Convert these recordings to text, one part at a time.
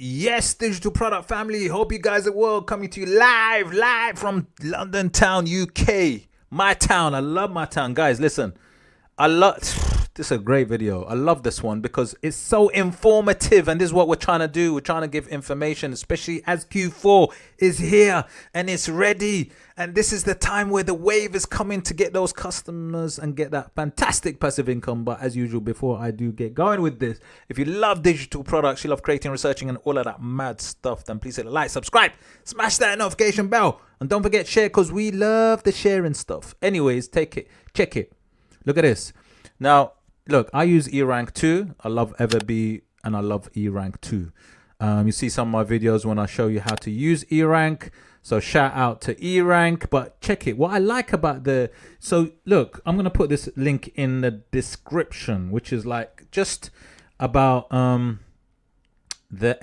Yes, digital product family. Hope you guys are well. Coming to you live from London town, UK. My town. I love my town, guys. Listen, I love this is a great video. I love this one because it's so informative, and this is what we're trying to do. We're trying to give information, especially as Q4 is here and it's ready. And this is the time where the wave is coming to get those customers and get that fantastic passive income. But as usual, before I do get going with this, if you love digital products, you love creating, researching, and all of that mad stuff, then please hit like, subscribe, smash that notification bell, and don't forget share, because we love the sharing stuff. Anyways, take it, check it. Look at this. Now, look, I use eRank 2. I love EVERBEE and I love eRank 2. You see some of my videos when I show you how to use eRank. So shout out to eRank, but check it. What I like about so look, I'm going to put this link in the description, which is like just about the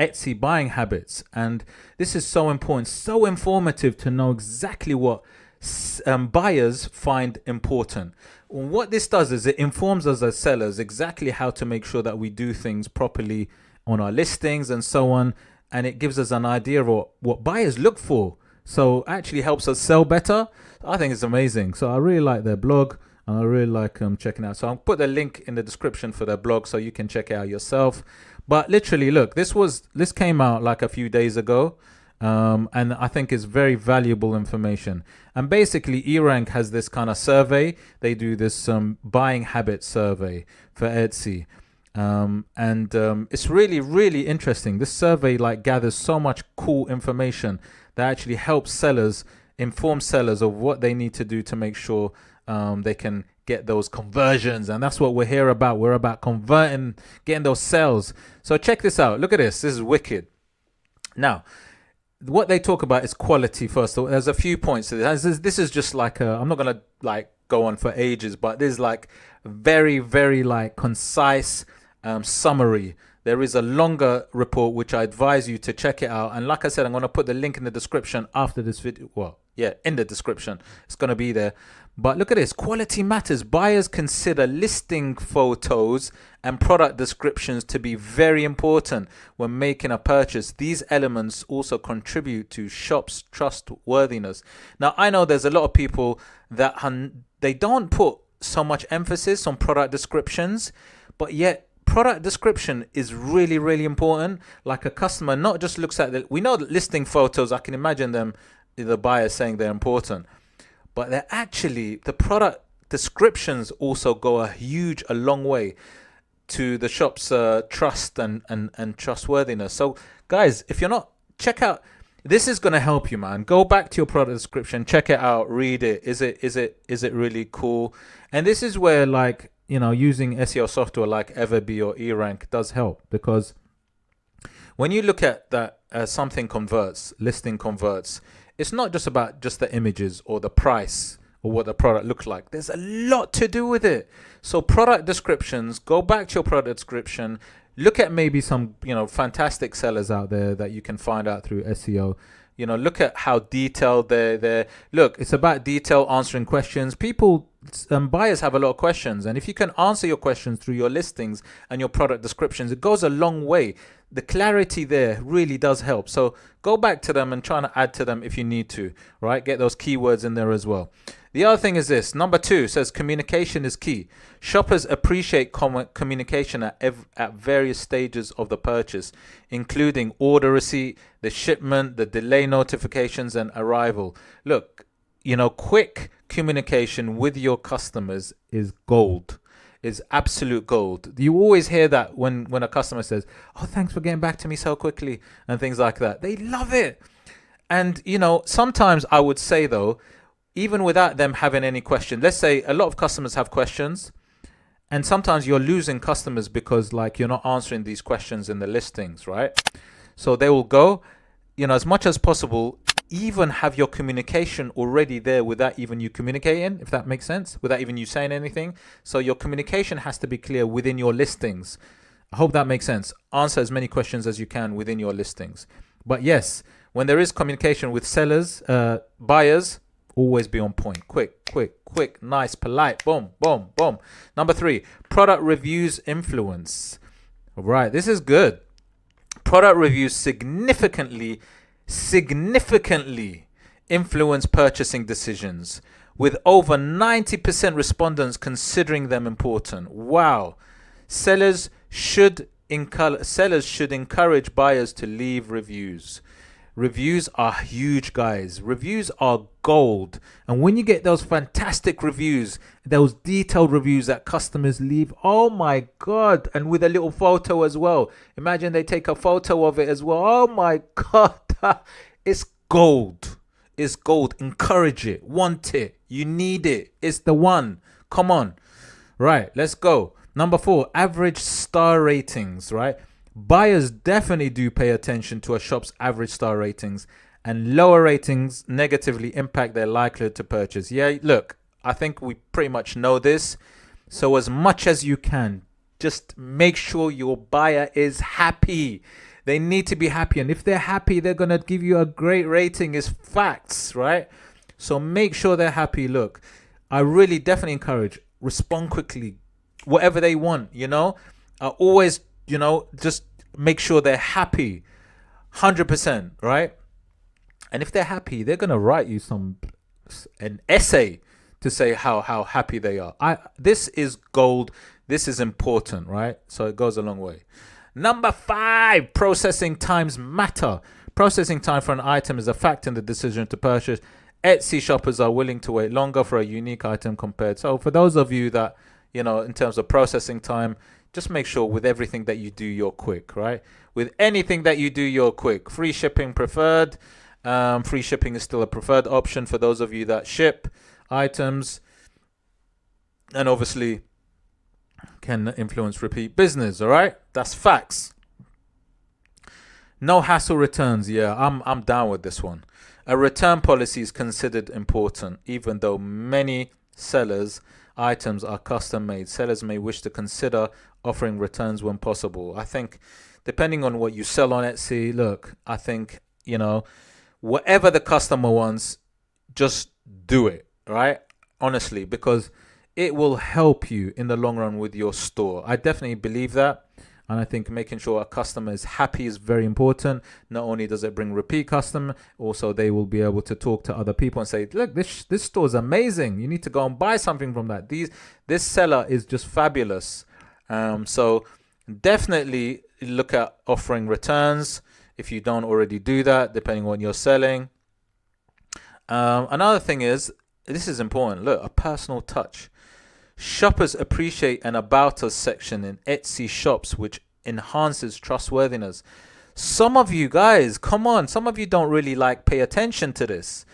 Etsy buying habits. And this is so important, so informative to know exactly what buyers find important. What this does is it informs us as sellers exactly how to make sure that we do things properly on our listings and so on, and it gives us an idea of what buyers look for, so actually helps us sell better. I think it's amazing. So I really like their blog and I really like checking out. So I'll put the link in the description for their blog so you can check it out yourself. But literally, look, this came out like a few days ago. And I think it's very valuable information. And basically eRank has this kind of survey. They do this buying habit survey for Etsy. It's really interesting. This survey like gathers so much cool information that actually helps sellers, inform sellers of what they need to do to make sure they can get those conversions. And that's what we're here about. We're about converting, getting those sales. So check this out. Look at this. This is wicked. Now, what they talk about is quality first. So there's a few points to this. This is just like I'm not gonna like go on for ages, but this is like very like concise summary. There is a longer report which I advise you to check it out. And like I said, I'm gonna put the link in the description after this video. Well, yeah, in the description. It's gonna be there. But look at this. Quality matters. Buyers consider listing photos and product descriptions to be very important when making a purchase. These elements also contribute to shop's trustworthiness. Now, I know there's a lot of people that they don't put so much emphasis on product descriptions, but yet product description is really important. Like a customer not just looks at we know that listing photos, I can imagine them, the buyer saying they're important, but they're actually, the product descriptions also go a long way to the shop's trust and trustworthiness. So guys, if you're not, check out, this is going to help you, man. Go back to your product description, check it out, read it. Is it really cool? And this is where, like, you know, using SEO software like EVERBEE or eRank does help, because when you look at that something converts, listing converts, it's not just about just the images or the price or what the product looks like. There's a lot to do with it. So product descriptions, go back to your product description, look at maybe some, you know, fantastic sellers out there that you can find out through SEO. You know, look at how detailed they're. Look, it's about detail, answering questions. People, buyers have a lot of questions. And if you can answer your questions through your listings and your product descriptions, it goes a long way. The clarity there really does help. So go back to them and try to add to them if you need to, right? Get those keywords in there as well. The other thing is this. Number 2 says communication is key. Shoppers appreciate communication at various stages of the purchase, including order receipt, the shipment, the delay notifications, and arrival. Look, you know, quick communication with your customers is gold. Is absolute gold. You always hear that when a customer says, "Oh, thanks for getting back to me so quickly," and things like that. They love it. And you know, sometimes I would say though, even without them having any question, let's say a lot of customers have questions, and sometimes you're losing customers because like you're not answering these questions in the listings, right? So they will go, you know, as much as possible, even have your communication already there without even you communicating, if that makes sense, without even you saying anything. So your communication has to be clear within your listings. I hope that makes sense. Answer as many questions as you can within your listings. But yes, when there is communication with sellers, buyers, always be on point. Quick, nice, polite, boom. Number 3, product reviews influence. All right, this is good. Product reviews significantly influence purchasing decisions, with over 90% respondents considering them important. Wow. Sellers should encourage buyers to leave reviews. Reviews are huge, guys. Reviews are gold. And when you get those fantastic reviews, those detailed reviews that customers leave, oh my God. And with a little photo as well. Imagine they take a photo of it as well. Oh my God. It's gold. It's gold. Encourage it. Want it. You need it. It's the one. Come on. Right. Let's go. Number 4, average star ratings, right? Buyers definitely do pay attention to a shop's average star ratings, and lower ratings negatively impact their likelihood to purchase. Yeah, look, I think we pretty much know this. So as much as you can, just make sure your buyer is happy. They need to be happy. And if they're happy, they're going to give you a great rating. It's facts, right? So make sure they're happy. Look, I really definitely encourage, respond quickly, whatever they want, you know. I always, you know, just make sure they're happy, 100%, right? And if they're happy, they're gonna write you an essay to say how happy they are. This is gold. This is important, right? So it goes a long way. Number 5, processing times matter. Processing time for an item is a factor in the decision to purchase. Etsy shoppers are willing to wait longer for a unique item compared. So for those of you that, you know, in terms of processing time, just make sure with everything that you do, you're quick, right? With anything that you do, you're quick. Free shipping preferred. Free shipping is still a preferred option for those of you that ship items, and obviously can influence repeat business. All right, that's facts. No hassle returns. Yeah, I'm down with this one. A return policy is considered important, even though many sellers' items are custom made. Sellers may wish to consider offering returns when possible. I think depending on what you sell on Etsy, look, I think, you know, whatever the customer wants, just do it, right? Honestly, because it will help you in the long run with your store. I definitely believe that. And I think making sure a customer is happy is very important. Not only does it bring repeat customer, also they will be able to talk to other people and say, look, this store is amazing. You need to go and buy something from that. This seller is just fabulous. So definitely look at offering returns if you don't already do that, depending on what you're selling. Another thing is, this is important. Look, a personal touch. Shoppers appreciate an About Us section in Etsy shops, which enhances trustworthiness. Some of you guys, come on, some of you don't really pay attention to this.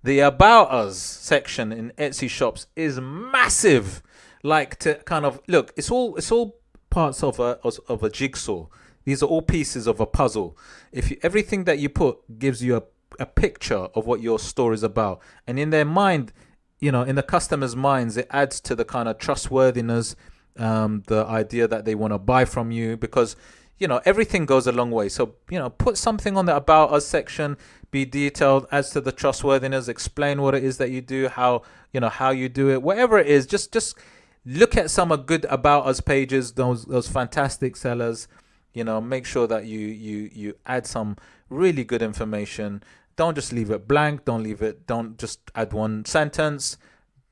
The About Us section in Etsy shops is massive. To kind of look, it's all parts of a jigsaw. These are all pieces of a puzzle. Everything that you put gives you a picture of what your store is about, and in their mind, you know, in the customer's minds, it adds to the kind of trustworthiness, the idea that they want to buy from you, because, you know, everything goes a long way. So, you know, put something on the About Us section, be detailed, adds to the trustworthiness, explain what it is that you do, how you do it, whatever it is. Just look at some good About Us pages, those fantastic sellers, you know, make sure that you add some really good information. Don't just leave it blank. Don't just add one sentence.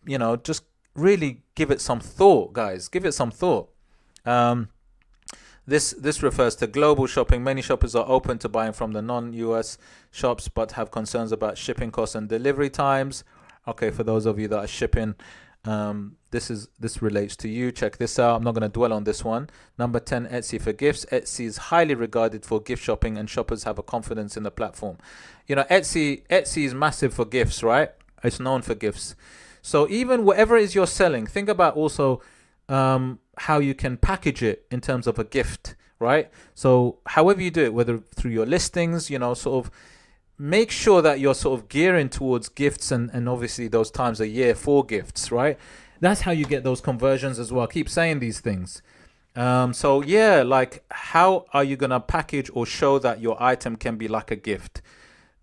You know, just really give it some thought, guys. Give it some thought. This refers to global shopping. Many shoppers are open to buying from the non-US shops, but have concerns about shipping costs and delivery times. Okay, for those of you that are shipping, this relates to you. Check this out. I'm not going to dwell on this one. Number 10, Etsy for gifts. Etsy is highly regarded for gift shopping, and shoppers have a confidence in the platform. You know, Etsy is massive for gifts, right? It's known for gifts. So even whatever it is you're selling, think about also how you can package it in terms of a gift, right? So however you do it, whether through your listings, you know, sort of make sure that you're sort of gearing towards gifts, and obviously those times a year for gifts, right? That's how you get those conversions as well. I keep saying these things. So yeah, how are you going to package or show that your item can be like a gift?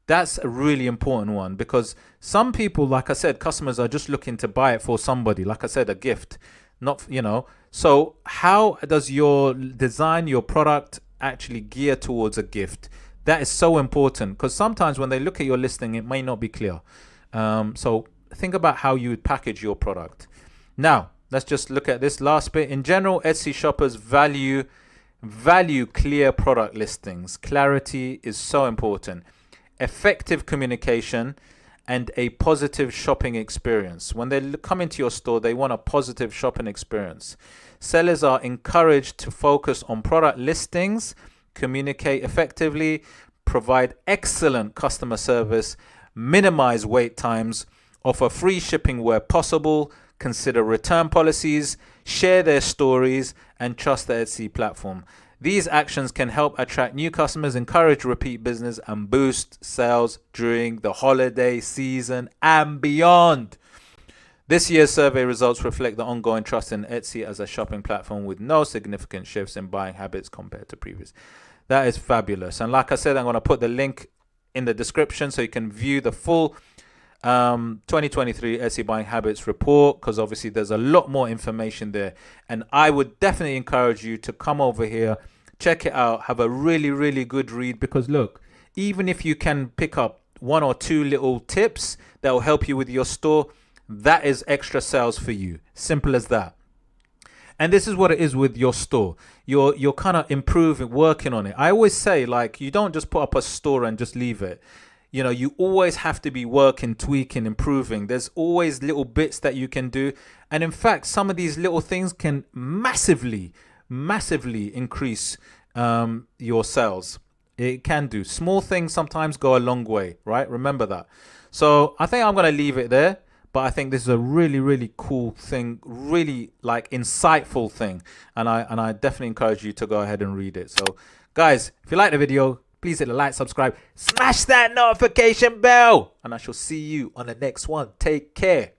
That's a really important one, because some people, like I said, customers are just looking to buy it for somebody, like I said, a gift, not, you know. So how does your design, your product, actually gear towards a gift. That is so important, because sometimes when they look at your listing, it may not be clear. So think about how you would package your product. Now, let's just look at this last bit. In general, Etsy shoppers value clear product listings. Clarity is so important. Effective communication and a positive shopping experience. When they come into your store, they want a positive shopping experience. Sellers are encouraged to focus on product listings, communicate effectively, provide excellent customer service, minimize wait times, offer free shipping where possible, consider return policies, share their stories, and trust the Etsy platform. These actions can help attract new customers, encourage repeat business, and boost sales during the holiday season and beyond. This year's survey results reflect the ongoing trust in Etsy as a shopping platform, with no significant shifts in buying habits compared to previous. That is fabulous. And like I said, I'm going to put the link in the description so you can view the full 2023 Etsy buying habits report, because obviously there's a lot more information there. And I would definitely encourage you to come over here, check it out, have a really, really good read, because look, even if you can pick up 1 or 2 little tips that will help you with your store, that is extra sales for you. Simple as that. And this is what it is with your store. You're kind of improving, working on it. I always say, like, you don't just put up a store and just leave it. You know, you always have to be working, tweaking, improving. There's always little bits that you can do. And in fact, some of these little things can massively increase your sales. It can do. Small things sometimes go a long way, right? Remember that. So I think I'm going to leave it there. But I think this is a really, really cool thing, really like insightful thing. And I definitely encourage you to go ahead and read it. So guys, if you like the video, please hit the like, subscribe, smash that notification bell, and I shall see you on the next one. Take care.